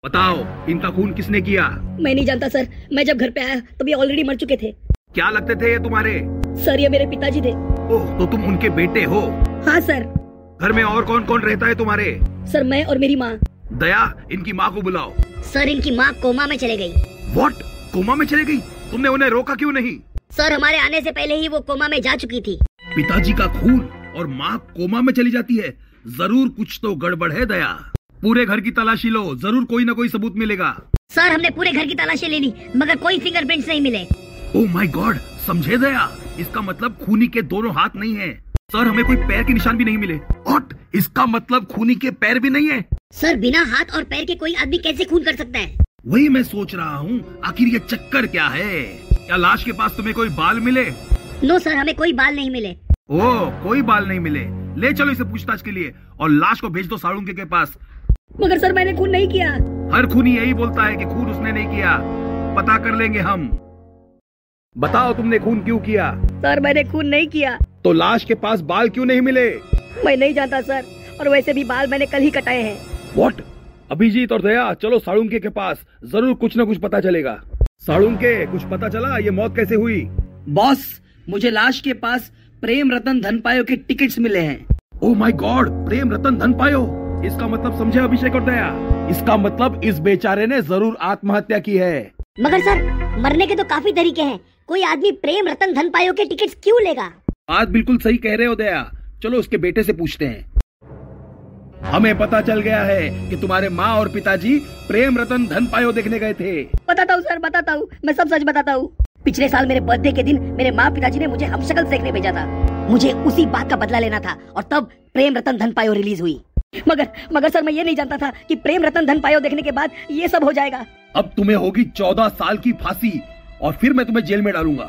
बताओ, इनका खून किसने किया? मैं नहीं जानता सर। मैं जब घर पे आया तब ये ऑलरेडी मर चुके थे। क्या लगते थे ये तुम्हारे? सर ये मेरे पिताजी थे। ओह, तो तुम उनके बेटे हो? हाँ सर। घर में और कौन कौन रहता है तुम्हारे? सर मैं और मेरी माँ। दया, इनकी माँ को बुलाओ। सर इनकी माँ कोमा में चले गई। व्हाट? कोमा में चले गई? तुमने उन्हें रोका क्यों नहीं? सर हमारे आने से पहले ही वो कोमा में जा चुकी थी। पिताजी का खून और माँ कोमा में चली जाती है? जरूर कुछ तो गड़बड़ है दया। पूरे घर की तलाशी लो, जरूर कोई ना कोई सबूत मिलेगा। सर हमने पूरे घर की तलाशी ले ली मगर कोई फिंगरप्रिंट्स नहीं मिले। ओह माय गॉड, समझे दया? इसका मतलब खूनी के दोनों हाथ नहीं है। सर हमें कोई पैर के निशान भी नहीं मिले। और इसका मतलब खूनी के पैर भी नहीं है। सर बिना हाथ और पैर के कोई आदमी कैसे खून कर सकता है? वही मैं सोच रहा हूँ, आखिर ये चक्कर क्या है? क्या लाश के पास तुम्हें कोई बाल मिले? नो सर, हमें कोई बाल नहीं मिले। ओह, कोई बाल नहीं मिले। ले चलो इसे पूछताछ के लिए और लाश को भेज दो साळुंके के पास। मगर सर मैंने खून नहीं किया। हर खूनी यही बोलता है कि खून उसने नहीं किया। पता कर लेंगे हम। बताओ, तुमने खून क्यों किया? सर मैंने खून नहीं किया। तो लाश के पास बाल क्यों नहीं मिले? मैं नहीं जानता सर, और वैसे भी बाल मैंने कल ही कटाए हैं। व्हाट? अभिजीत और दया, चलो साळुंके के पास, जरूर कुछ न कुछ पता चलेगा। साळुंके, कुछ पता चला ये मौत कैसे हुई? बॉस, मुझे लाश के पास प्रेम रतन धनपायो के टिकट्स मिले हैं। Oh my God, Prem Ratan Dhan Payo. इसका मतलब समझे अभिषेक और दया, इसका मतलब इस बेचारे ने जरूर आत्महत्या की है। मगर सर मरने के तो काफी तरीके हैं। कोई आदमी प्रेम रतन धनपायो के टिकट्स क्यों लेगा? बात बिल्कुल सही कह रहे हो दया। चलो उसके बेटे से पूछते हैं। हमें पता चल गया है कि तुम्हारे माँ और पिताजी प्रेम रतन धनपायो देखने गए थे। बताता हूँ सर, बताता हूँ, मैं सब सच बताता हूँ। पिछले साल मेरे बर्थडे के दिन मेरे माँ पिताजी ने मुझे हमशक्ल देखने भेजा था। मुझे उसी बात का बदला लेना था और तब प्रेम रतन धनपायो रिलीज हुई। मगर सर मैं ये नहीं जानता था कि प्रेम रतन धनपायो देखने के बाद ये सब हो जाएगा। अब तुम्हें होगी 14 साल की फांसी और फिर मैं तुम्हें जेल में डालूंगा।